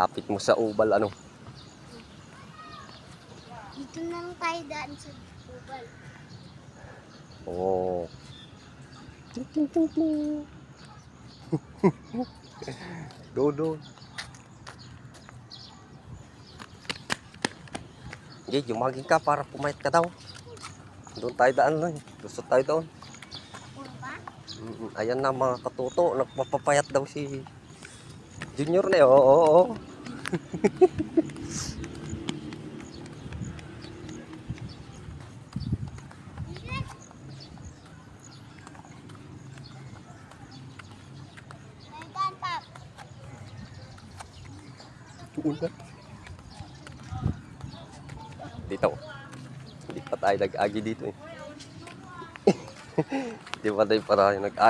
Lapit mo sa ubal, ano? Dito lang tayo daan sa ubal. Oo. Ting, ting, ting, ting. Doon. Hindi, jumagin ka para pumayat ka daw. Doon tayo daan lang. Gusto tayo doon. Puro ba? Ayan na mga katuto. Nagpapapayat daw si Junior na eh. Oo. Tayo daan, Pap. Dito. Hindi pa tayo nag-agi dito eh. Hindi pa tayo para nag-agi.